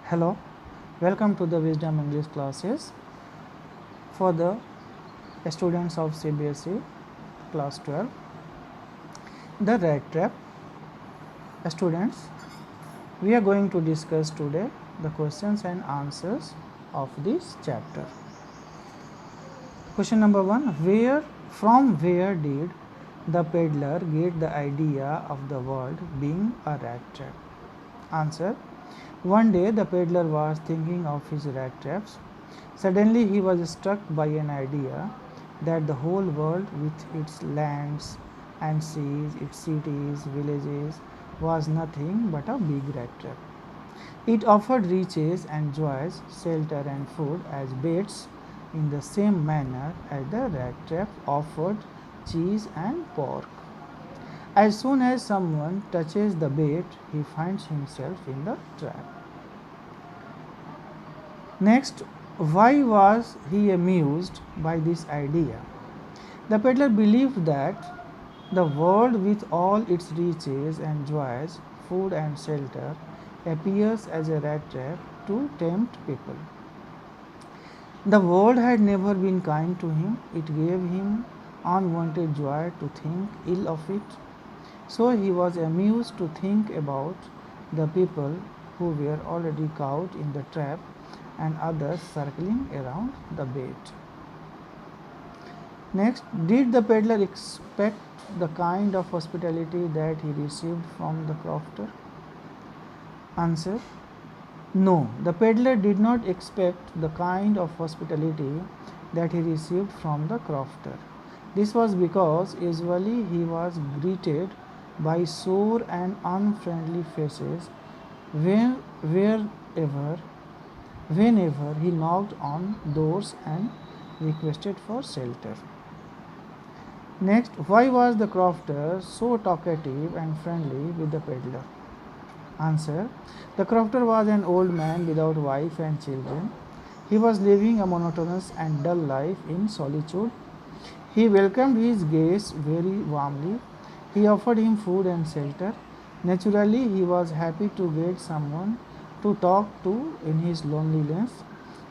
Hello, welcome to the Wisdom English classes for the students of CBSE class 12. The rat trap. Students, we are going to discuss today the questions and answers of this chapter. Question number 1. Where did the peddler get the idea of the world being a rat trap? Answer. One day the peddler was thinking of his rat traps. Suddenly he was struck by an idea that the whole world with its lands and seas, its cities, villages, was nothing but a big rat trap. It offered riches and joys, shelter and food as baits in the same manner as the rat trap offered cheese and pork. As soon as someone touches the bait, he finds himself in the trap. Next, why was he amused by this idea? The peddler believed that the world with all its riches and joys, food and shelter, appears as a rat trap to tempt people. The world had never been kind to him. It gave him unwanted joy to think ill of it. So he was amused to think about the people who were already caught in the trap and others circling around the bait. Next, did the peddler expect the kind of hospitality that he received from the crofter? Answer. No, the peddler did not expect the kind of hospitality that he received from the crofter. This was because usually he was greeted by sore and unfriendly faces wherever whenever he knocked on doors and requested for shelter. Next, why was the crofter so talkative and friendly with the peddler? Answer. The crofter was an old man without wife and children. He was living a monotonous and dull life in solitude. He welcomed his guests very warmly. He offered him food and shelter. Naturally, he was happy to get someone to talk to in his loneliness,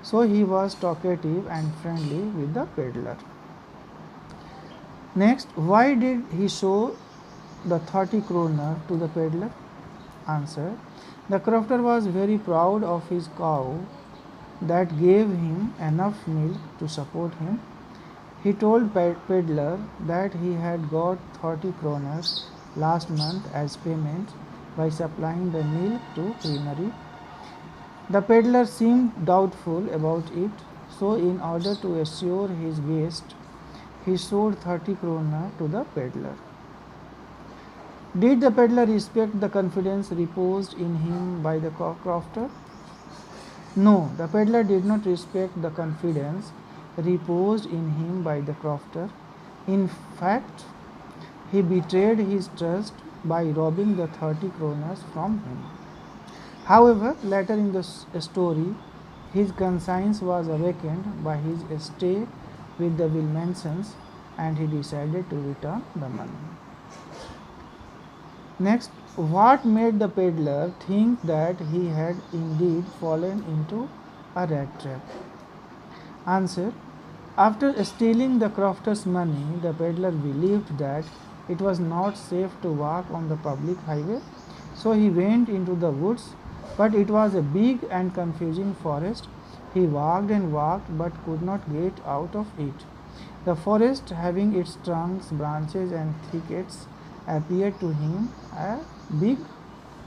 so he was talkative and friendly with the peddler. Next, why did he show the 30 kroner to the peddler? Answer. The crofter was very proud of his cow that gave him enough milk to support him. He told peddler that he had got 30 kroners last month as payment by supplying the milk to creamery. The peddler seemed doubtful about it, so in order to assure his guest, he showed 30 kroner to the peddler. Did the peddler respect the confidence reposed in him by the crofter? No, the peddler did not respect the confidence reposed in him by the crofter. In fact, he betrayed his trust by robbing the 30 kroners from him. However, later in the story, his conscience was awakened by his stay with the Wilmansons and he decided to return the money. Next, what made the peddler think that he had indeed fallen into a rat trap? Answer. After stealing the crofter's money, the peddler believed that it was not safe to walk on the public highway, so he went into the woods, but it was a big and confusing forest. He walked and walked but could not get out of it. The forest, having its trunks, branches, and thickets, appeared to him a big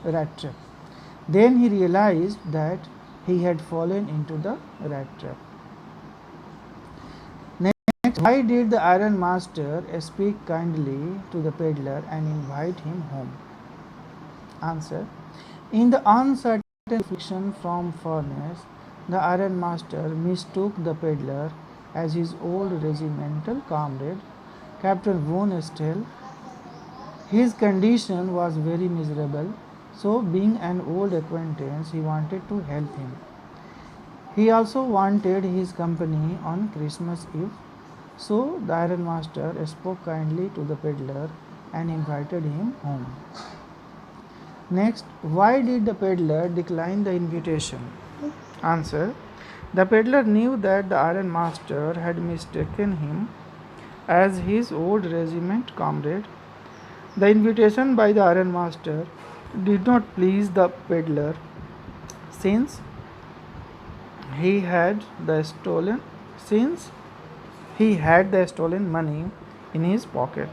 rat trap. Then he realized that he had fallen into the rat trap. Next, why did the iron master speak kindly to the peddler and invite him home? Answer. In the uncertain affliction from furnace, the iron master mistook the peddler as his old regimental comrade, Captain Von Estelle. His condition was very miserable, so being an old acquaintance, he wanted to help him. He also wanted his company on Christmas Eve, so the iron master spoke kindly to the peddler and invited him home. Next, why did the peddler decline the invitation? Answer. The peddler knew that the iron master had mistaken him as his old regiment comrade. The invitation by the iron master did not please the peddler since he had the stolen since he had the stolen money in his pocket.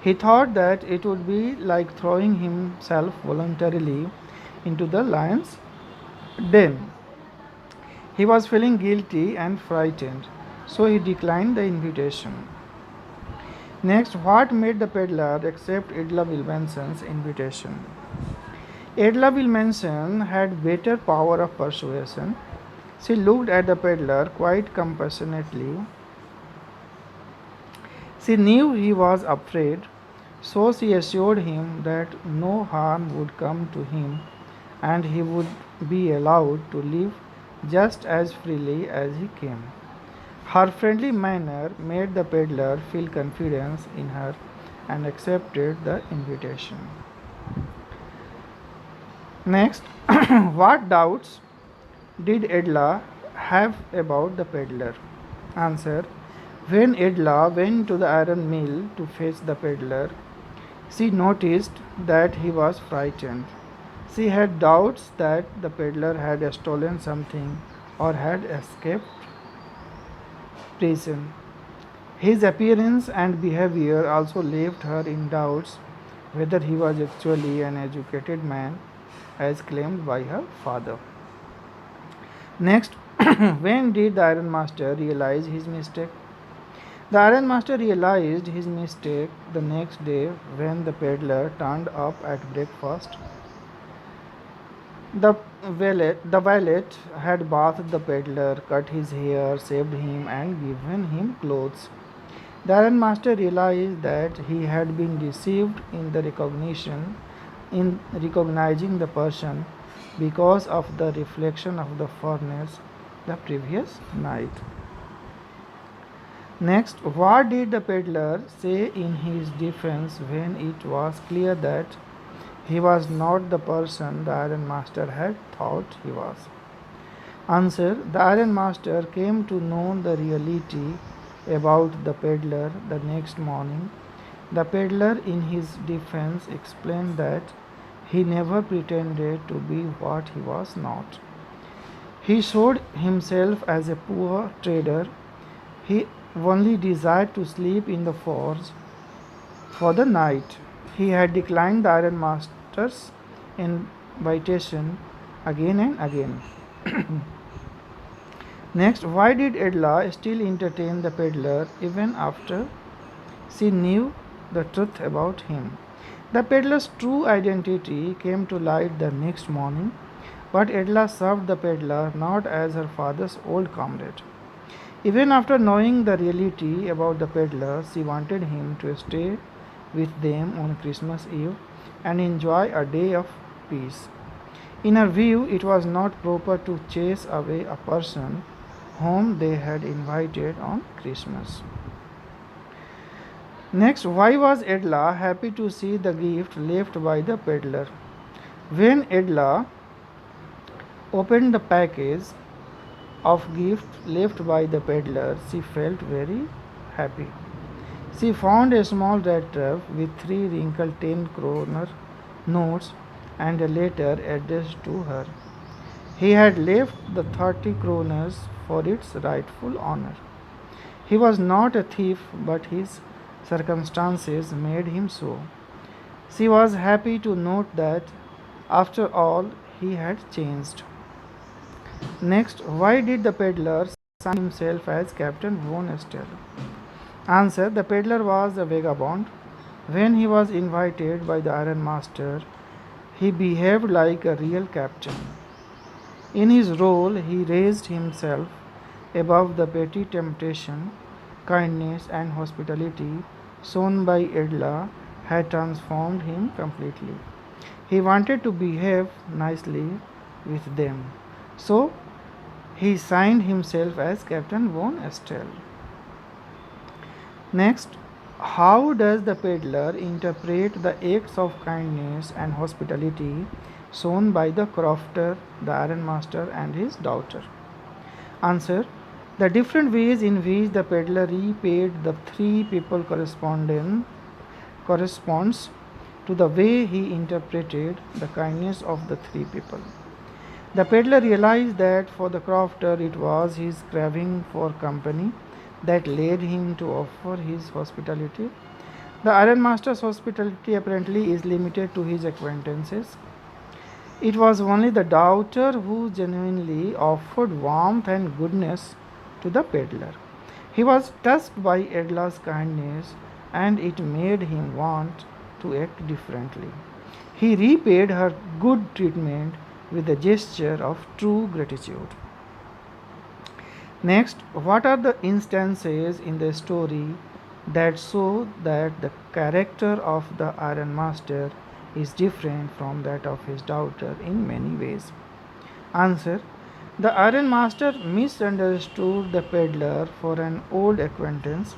He thought that it would be like throwing himself voluntarily into the lion's den. He was feeling guilty and frightened, so he declined the invitation. Next, what made the peddler accept Edla Wilmanson's invitation? Edla Wilmanson had better power of persuasion. She looked at the peddler quite compassionately. She knew he was afraid, so she assured him that no harm would come to him and he would be allowed to live just as freely as he came. Her friendly manner made the peddler feel confidence in her and accepted the invitation. Next, what doubts did Edla have about the peddler? Answer. When Edla went to the iron mill to fetch the peddler, she noticed that he was frightened. She had doubts that the peddler had stolen something or had escaped prison. His appearance and behavior also left her in doubts whether he was actually an educated man as claimed by her father. Next, when did the iron master realize his mistake? The iron master realized his mistake the next day when the peddler turned up at breakfast. The valet had bathed the peddler, cut his hair, shaved him, and given him clothes. The iron master realized that he had been deceived in recognizing the person because of the reflection of the furnace the previous night. Next, what did the peddler say in his defense when it was clear that he was not the person the iron master had thought he was? Answer. The iron master came to know the reality about the peddler the next morning. The peddler, in his defense, explained that he never pretended to be what he was not. He showed himself as a poor trader. He only desired to sleep in the forge for the night. He had declined the iron master's invitation again and again. Next, why did Edla still entertain the peddler even after she knew the truth about him? The peddler's true identity came to light the next morning, but Edla served the peddler not as her father's old comrade. Even after knowing the reality about the peddler, she wanted him to stay with them on Christmas Eve and enjoy a day of peace. In her view, it was not proper to chase away a person whom they had invited on Christmas. Next, why was Edla happy to see the gift left by the peddler? When Edla opened the package of gift left by the peddler, she felt very happy. She found a small red trap with 3 wrinkled 10 kroner notes and a letter addressed to her. He had left the 30 kroners for its rightful owner. He was not a thief, but his circumstances made him so. She was happy to note that, after all, he had changed. Next, why did the peddler sign himself as Captain Von Estel? Answer. The peddler was a vagabond. When he was invited by the iron master, he behaved like a real captain. In his role, he raised himself above the petty temptation. Kindness and hospitality shown by Edla had transformed him completely. He wanted to behave nicely with them, so he signed himself as Captain Von Estel. Next, How does the peddler interpret the acts of kindness and hospitality shown by the crofter, the ironmaster, and his daughter? Answer: the different ways in which the peddler repaid the three people corresponds to the way he interpreted the kindness of the three people. The peddler realized that for the crofter it was his craving for company that led him to offer his hospitality. The ironmaster's hospitality apparently is limited to his acquaintances. It was only the doubter who genuinely offered warmth and goodness to the peddler. He was touched by Edla's kindness and it made him want to act differently. He repaid her good treatment with a gesture of true gratitude. Next, what are the instances in the story that show that the character of the ironmaster is different from that of his daughter in many ways? Answer: the ironmaster misunderstood the peddler for an old acquaintance,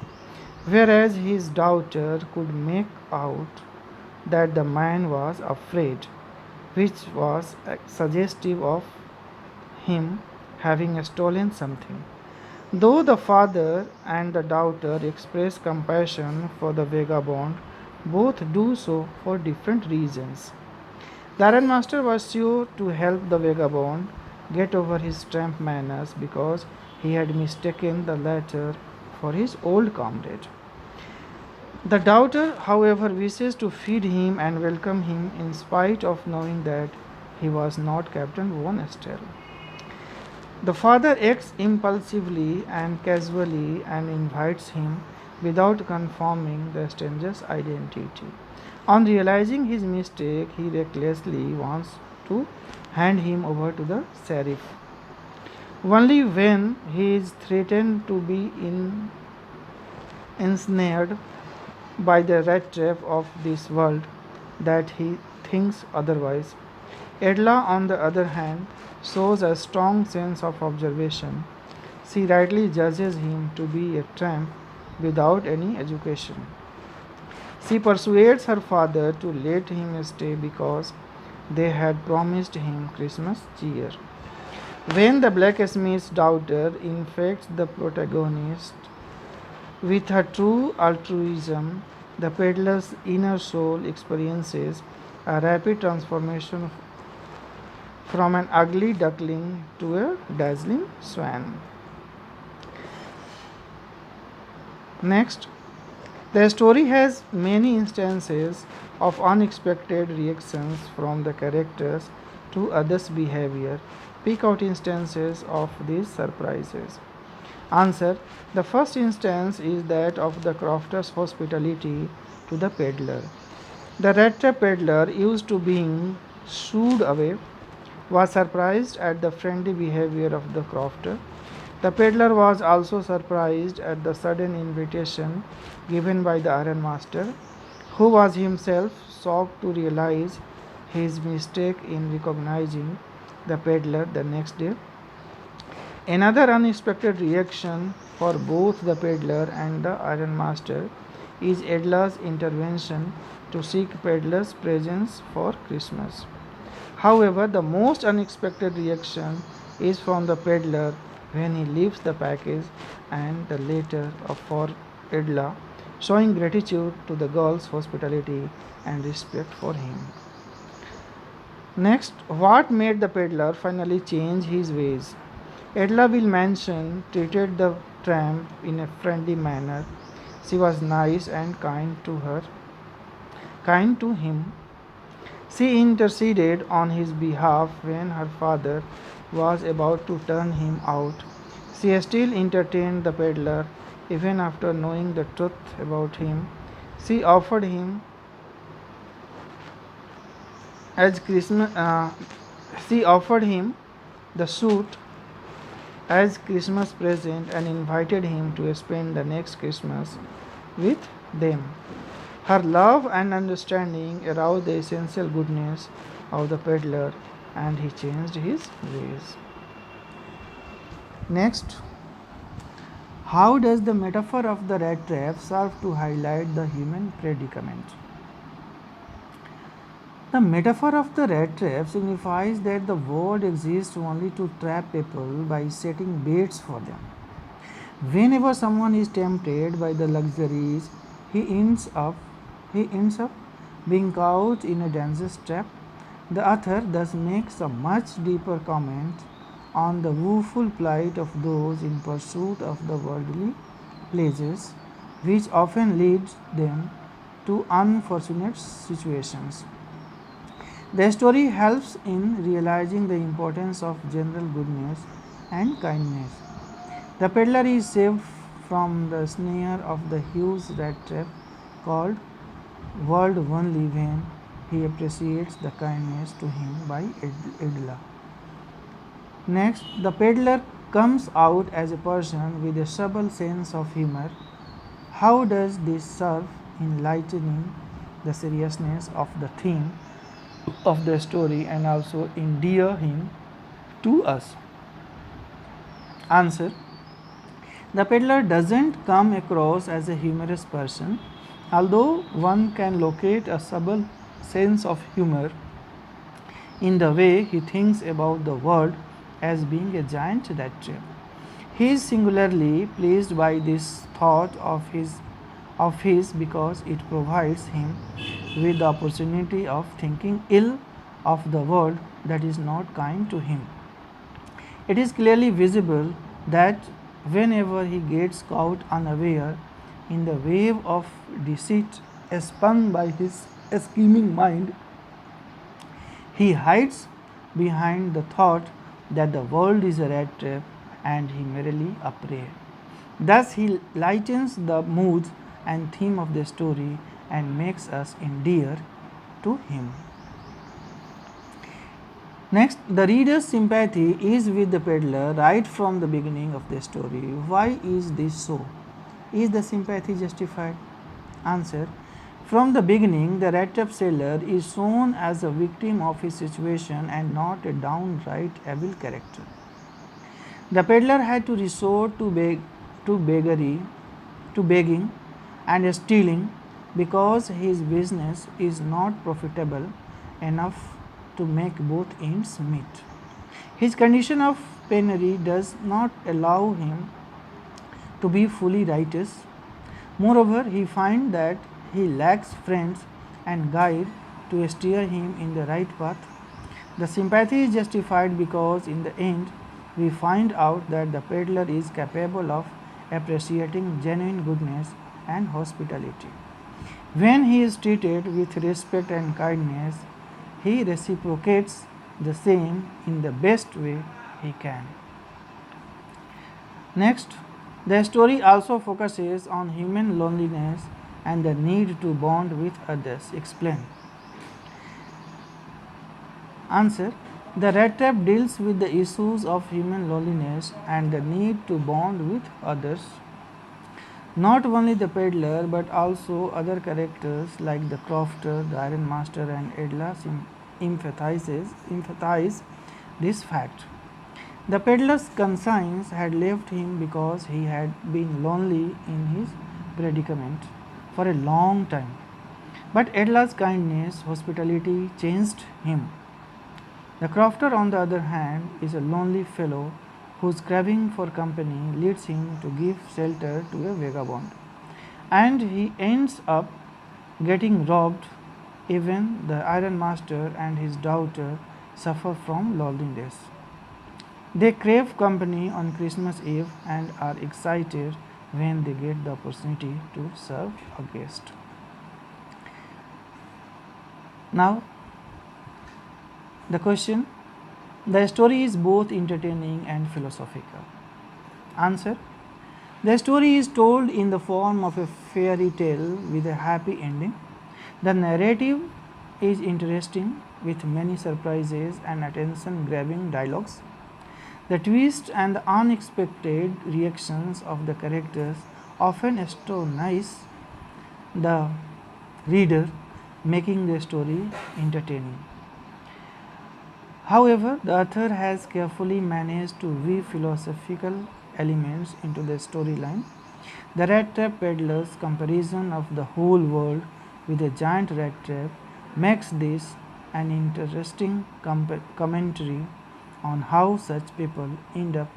whereas his daughter could make out that the man was afraid, which was suggestive of him having stolen something. Though the father and the daughter express compassion for the vagabond, both do so for different reasons. The ironmaster was sure to help the vagabond get over his tramp manners because he had mistaken the latter for his old comrade. The daughter, however, wishes to feed him and welcome him in spite of knowing that he was not Captain Von Estel. The father acts impulsively and casually and invites him without confirming the stranger's identity. On realizing his mistake, he recklessly wants to hand him over to the sheriff. Only when he is threatened to be ensnared by the rat trap of this world that he thinks otherwise. Edla, on the other hand, shows a strong sense of observation. She rightly judges him to be a tramp without any education. She persuades her father to let him stay because they had promised him Christmas cheer. When the blacksmith's daughter infects the protagonist with her true altruism, the peddler's inner soul experiences a rapid transformation from an ugly duckling to a dazzling swan. Next, the story has many instances of unexpected reactions from the characters to others' behavior. Pick out instances of these surprises. Answer: the first instance is that of the crofter's hospitality to the peddler. The rat trap peddler, used to being shooed away, was surprised at the friendly behavior of the crofter. The peddler was also surprised at the sudden invitation given by the ironmaster, who was himself shocked to realize his mistake in recognizing the peddler the next day. Another unexpected reaction for both the peddler and the ironmaster is Edla's intervention to seek peddler's presents for Christmas. However, the most unexpected reaction is from the peddler when he leaves the package and the letter for Edla, showing gratitude to the girl's hospitality and respect for him. Next, what made the peddler finally change his ways? Edla will mention treated the tramp in a friendly manner. She was nice and kind to him. She interceded on his behalf when her father was about to turn him out. She still entertained the peddler even after knowing the truth about him. She offered him as Christmas. She offered him the suit as Christmas present and invited him to spend the next Christmas with them. Her love and understanding aroused the essential goodness of the peddler and he changed his ways. Next, How does the metaphor of the rat trap serve to highlight the human predicament? The metaphor of the rat trap signifies that the world exists only to trap people by setting baits for them. Whenever someone is tempted by the luxuries, he ends up he ends up being caught in a dangerous trap. The author thus makes a much deeper comment on the woeful plight of those in pursuit of the worldly pleasures, which often leads them to unfortunate situations. The story helps in realizing the importance of general goodness and kindness. The peddler is saved from the snare of the huge rat trap called world only when he appreciates the kindness to him by Edla. Next, the peddler comes out as a person with a subtle sense of humor. How does this serve in lightening the seriousness of the theme of the story and also endear him to us? Answer: the peddler doesn't come across as a humorous person, although one can locate a subtle sense of humor in the way he thinks about the world as being a giant rat trap. He is singularly pleased by this thought of his because it provides him with the opportunity of thinking ill of the world that is not kind to him. It is clearly visible that whenever he gets caught unaware in the wave of deceit spun by his scheming mind, he hides behind the thought that the world is a rat trap and he merely a prey. Thus, he lightens the mood and theme of the story and makes us endear to him. Next, the reader's sympathy is with the peddler right from the beginning of the story. Why is this so? Is the sympathy justified? Answer: from the beginning, the rat trap seller is shown as a victim of his situation and not a downright evil character. The peddler had to resort to beggary, to begging and stealing because his business is not profitable enough to make both ends meet. His condition of penury does not allow him to be fully righteous. Moreover, he finds that he lacks friends and guide to steer him in the right path. The sympathy is justified because in the end we find out that the peddler is capable of appreciating genuine goodness and hospitality. When he is treated with respect and kindness, he reciprocates the same in the best way he can. Next, the story also focuses on human loneliness and the need to bond with others. Explain. Answer: the rat trap deals with the issues of human loneliness and the need to bond with others. Not only the peddler but also other characters like the crofter, the iron master, and Edla empathize this fact. The peddler's conscience had left him because he had been lonely in his predicament for a long time. But Edla's kindness, hospitality changed him. The crofter, on the other hand, is a lonely fellow whose craving for company leads him to give shelter to a vagabond, and he ends up getting robbed. Even the iron master and his daughter suffer from loneliness. They crave company on Christmas Eve and are excited when they get the opportunity to serve a guest. Now, the question: the story is both entertaining and philosophical. Answer: the story is told in the form of a fairy tale with a happy ending. The narrative is interesting with many surprises and attention grabbing dialogues. The twist and the unexpected reactions of the characters often astonish the reader, making the story entertaining. However, the author has carefully managed to weave philosophical elements into the storyline. The rat trap peddler's comparison of the whole world with a giant rat trap makes this an interesting commentary on how such people end up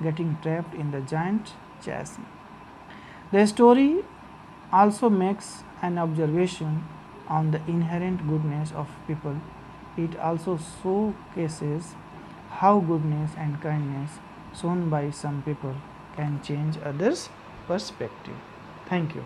getting trapped in the giant chasm. The story also makes an observation on the inherent goodness of people. It also showcases how goodness and kindness shown by some people can change others' perspective. Thank you.